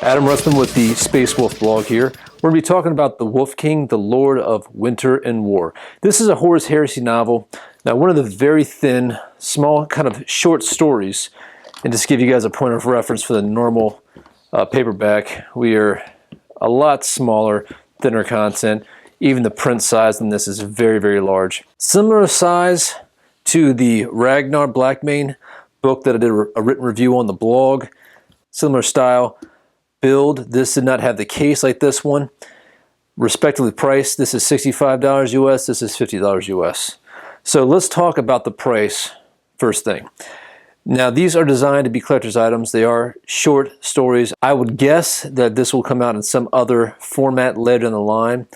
Adam Russman with the Space Wolf blog here. We're going to be talking about the Wolf King, the Lord of Winter and War. This is a Horus Heresy novel. Now, one of the very thin, small, kind of short stories. And just to give you guys a point of reference for the normal paperback, we are a lot smaller, thinner content. Even the print size on this is very, very large. Similar size to the Ragnar Blackmane book that I did a written review on the blog. Similar style. Build. This did not have the case like this one. Respectively priced. This is $65 US. This is $50 US. So let's talk about the price first thing. Now these are designed to be collector's items. They are short stories. I would guess that this will come out in some other format later in the line.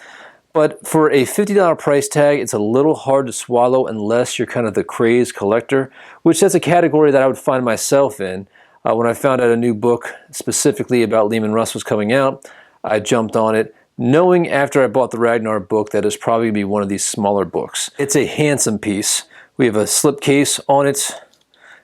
But for a $50 price tag, it's a little hard to swallow unless you're kind of the crazed collector, which that's a category that I would find myself in. When I found out a new book specifically about Leman Russ was coming out, I jumped on it, knowing after I bought the Ragnar book that it's probably going to be one of these smaller books. It's a handsome piece. We have a slip case on it,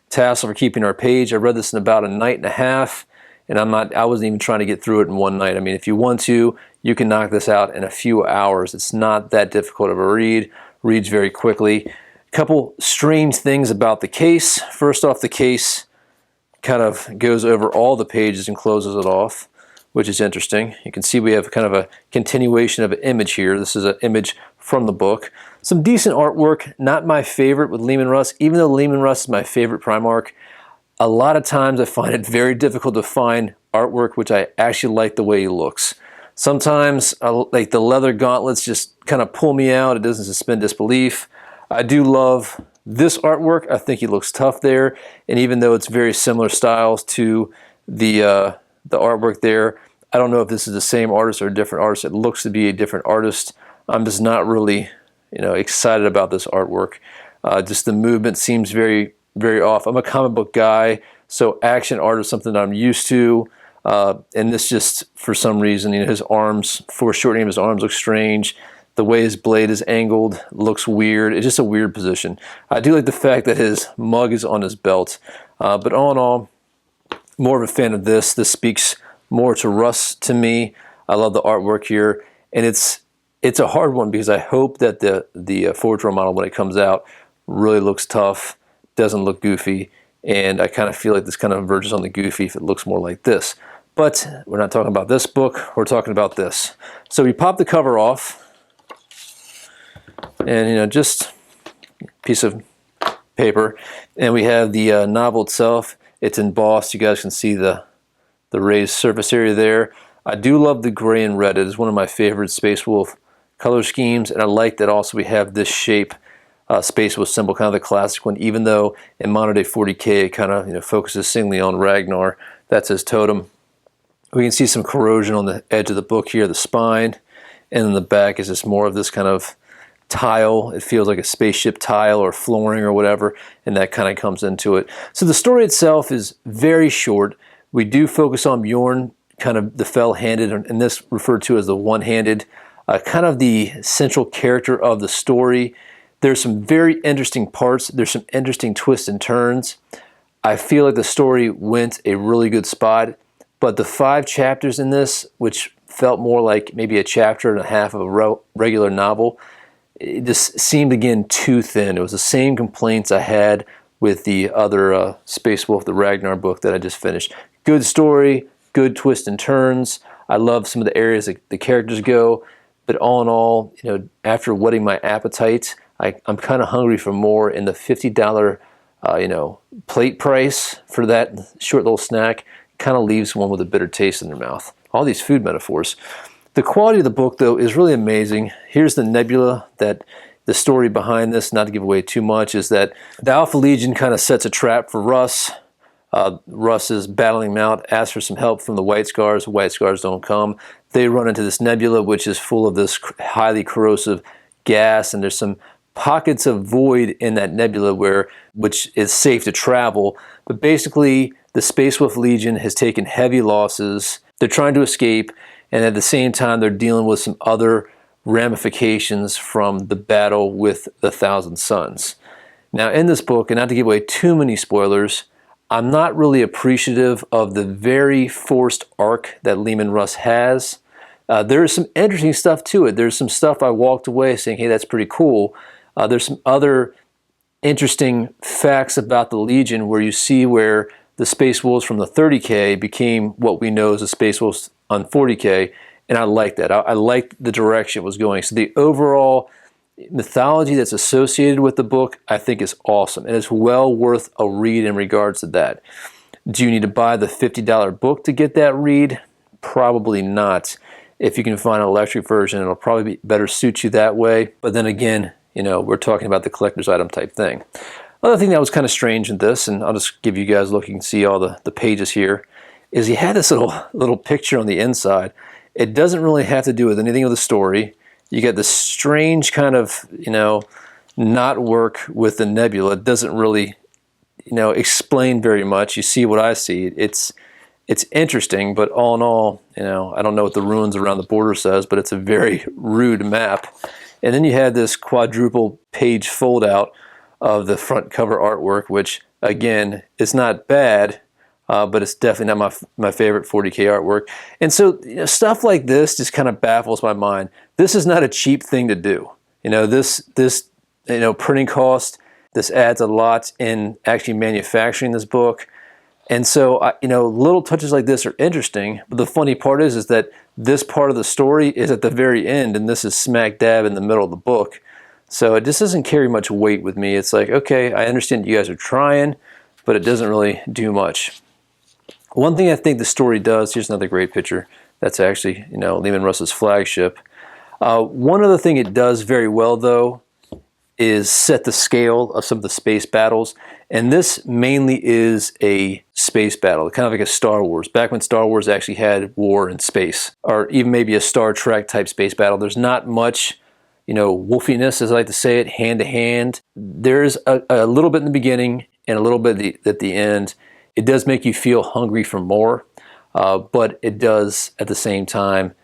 tassel for keeping our page. I read this in about a night and a half, and I wasn't even trying to get through it in one night. I mean, if you want to, you can knock this out in a few hours. It's not that difficult of a read. Reads very quickly. A couple strange things about the case. First off, the case kind of goes over all the pages and closes it off, which is interesting. You can see we have kind of a continuation of an image here. This is an image from the book. Some decent artwork, not my favorite with Leman Russ. Even though Leman Russ is my favorite Primarch, a lot of times I find it very difficult to find artwork which I actually like the way he looks. Sometimes like the leather gauntlets just kind of pull me out. It doesn't suspend disbelief. I do love this artwork. I think he looks tough there, and even though it's very similar styles to the artwork there, I don't know if this is the same artist or a different artist. It looks to be a different artist. I'm just not really, excited about this artwork. Just the movement seems very, very off. I'm a comic book guy, so action art is something that I'm used to, and this just, for some reason, his arms, foreshortening of his arms looks strange. The way his blade is angled looks weird. It's just a weird position. I do like the fact that his mug is on his belt. But all in all, more of a fan of this. This speaks more to Russ to me. I love the artwork here. And it's a hard one because I hope that the Forge World model, when it comes out, really looks tough, doesn't look goofy. And I kind of feel like this kind of verges on the goofy if it looks more like this. But we're not talking about this book. We're talking about this. So we pop the cover off. And just a piece of paper, and we have the novel itself. It's embossed. You guys can see the raised surface area there. I do love the gray and red. It is one of my favorite Space Wolf color schemes, and I like that also we have this shape, Space Wolf symbol, kind of the classic one. Even though in modern day 40K it kind of focuses singly on Ragnar. That's his totem. We can see some corrosion on the edge of the book here, the spine, and in the back is just more of this kind of tile. It feels like a spaceship tile or flooring or whatever, and that kind of comes into it. So the story itself is very short. We do focus on Bjorn, kind of the fell-handed, and this referred to as the one-handed, kind of the central character of the story. There's some very interesting parts. There's some interesting twists and turns. I feel like the story went a really good spot, but the 5 chapters in this, which felt more like maybe a chapter and a half of a regular novel, it just seemed, again, too thin. It was the same complaints I had with the other Space Wolf, the Ragnar book that I just finished. Good story, good twists and turns. I love some of the areas that the characters go, but all in all, after whetting my appetite, I'm kind of hungry for more, and the $50 plate price for that short little snack kind of leaves one with a bitter taste in their mouth. All these food metaphors. The quality of the book, though, is really amazing. Here's the nebula. That the story behind this, not to give away too much, is that the Alpha Legion kind of sets a trap for Russ. Russ is battling him out, asks for some help from the White Scars. The White Scars don't come. They run into this nebula, which is full of this highly corrosive gas, and there's some pockets of void in that nebula which is safe to travel. But basically, the Space Wolf Legion has taken heavy losses. They're trying to escape, and at the same time, they're dealing with some other ramifications from the battle with the Thousand Suns. Now, in this book, and not to give away too many spoilers, I'm not really appreciative of the very forced arc that Leman Russ has. There is some interesting stuff to it. There's some stuff I walked away saying, hey, that's pretty cool. There's some other interesting facts about the Legion where you see where the Space Wolves from the 30K became what we know as the Space Wolves on 40K, and I like that. I liked the direction it was going. So the overall mythology that's associated with the book, I think, is awesome, and it's well worth a read in regards to that. Do you need to buy the $50 book to get that read? Probably not. If you can find an electric version, it'll probably better suit you that way. But then again, you know, we're talking about the collector's item type thing. Another thing that was kind of strange in this, and I'll just give you guys a look, you can see all the pages here, is he had this little picture on the inside. It doesn't really have to do with anything of the story. You get this strange kind of, you know, knot work with the nebula. It doesn't really, you know, explain very much. You see what I see. It's interesting, but all in all, you know, I don't know what the runes around the border says, but it's a very rude map. And then you had this quadruple page fold out of the front cover artwork, which again is not bad, but it's definitely not my favorite 40K artwork. And so, you know, stuff like this just kind of baffles my mind. This is not a cheap thing to do. You know, this you know, printing cost, this adds a lot in actually manufacturing this book. And so, you know, little touches like this are interesting, but the funny part is that this part of the story is at the very end, and this is smack dab in the middle of the book. So it just doesn't carry much weight with me. It's like, okay, I understand you guys are trying, but it doesn't really do much. One thing I think the story does, here's another great picture. That's actually, you know, Leman Russ's flagship. One other thing it does very well, though, is set the scale of some of the space battles. And this mainly is a space battle, kind of like a Star Wars. Back when Star Wars actually had war in space, or even maybe a Star Trek type space battle. There's not much, you know, wolfiness, as I like to say it, hand to hand. There's a little bit in the beginning and a little bit at the end. It does make you feel hungry for more, but it does at the same time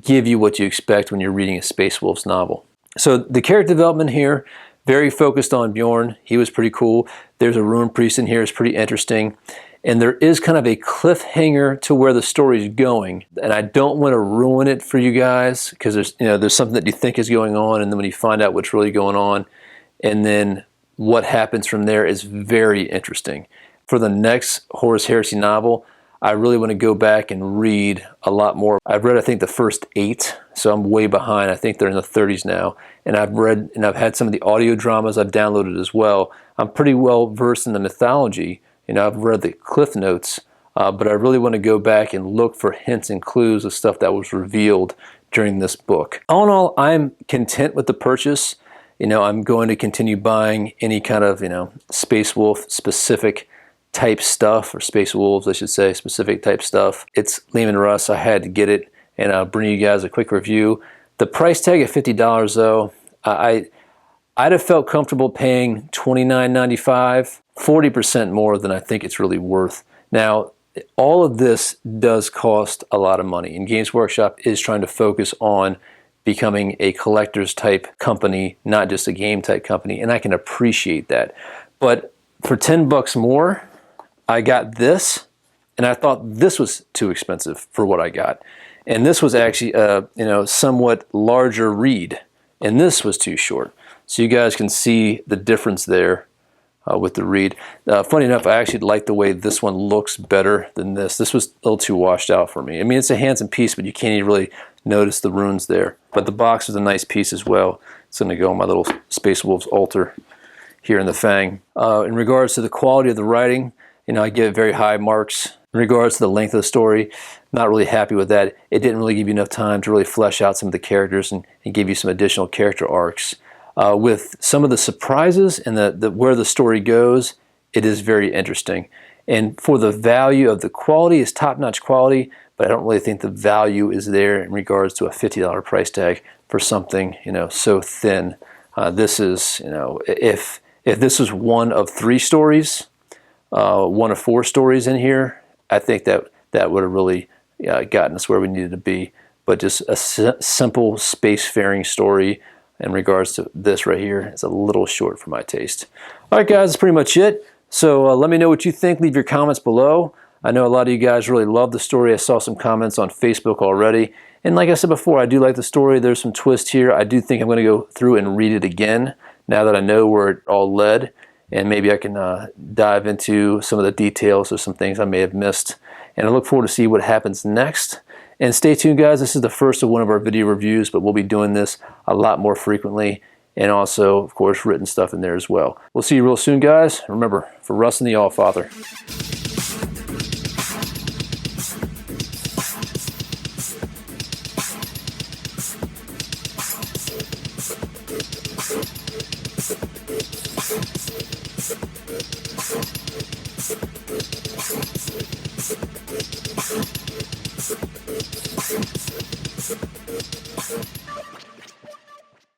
give you what you expect when you're reading a Space Wolves novel. So the character development here, very focused on Bjorn. He was pretty cool. There's a Ruin Priest in here, it's pretty interesting. And there is kind of a cliffhanger to where the story is going. And I don't want to ruin it for you guys, because there's something that you think is going on, and then when you find out what's really going on, and then what happens from there is very interesting. For the next Horus Heresy novel, I really want to go back and read a lot more. I've read, I think, the first 8, so I'm way behind. I think they're in the 30s now. And I've read, and I've had some of the audio dramas I've downloaded as well. I'm pretty well versed in the mythology. You know, I've read the Cliff Notes, but I really want to go back and look for hints and clues of stuff that was revealed during this book. All in all, I'm content with the purchase. You know, I'm going to continue buying any kind of, you know, Space Wolf specific type stuff, or Space Wolves, I should say, specific type stuff. It's Leman Russ. I had to get it, and I'll bring you guys a quick review. The price tag at $50, though, I'd have felt comfortable paying $29.95, 40% more than I think it's really worth. Now, all of this does cost a lot of money, and Games Workshop is trying to focus on becoming a collector's type company, not just a game type company, and I can appreciate that. But for 10 bucks more, I got this, and I thought this was too expensive for what I got. And this was actually a somewhat larger read, and this was too short. So you guys can see the difference there with the read. Funny enough, I actually like the way this one looks better than this. This was a little too washed out for me. I mean, it's a handsome piece, but you can't even really notice the runes there. But the box is a nice piece as well. It's going to go on my little Space Wolves altar here in the Fang. In regards to the quality of the writing, you know, I give it very high marks. In regards to the length of the story, not really happy with that. It didn't really give you enough time to really flesh out some of the characters and give you some additional character arcs. With some of the surprises and where the story goes, it is very interesting. And for the value of the quality, is top-notch quality, but I don't really think the value is there in regards to a $50 price tag for something, you know, so thin. This is, you know, if this was one of 3 stories, one of 4 stories in here, I think that would have really gotten us where we needed to be. But just a simple spacefaring story in regards to this right here is a little short for my taste. All right, guys, that's pretty much it. So let me know what you think. Leave your comments below. I know a lot of you guys really love the story. I saw some comments on Facebook already. And like I said before, I do like the story. There's some twist here. I do think I'm going to go through and read it again now that I know where it all led. And maybe I can dive into some of the details or some things I may have missed. And I look forward to see what happens next. And stay tuned, guys. This is the first of one of our video reviews, but we'll be doing this a lot more frequently. And also, of course, written stuff in there as well. We'll see you real soon, guys. Remember, for Russ and the Allfather.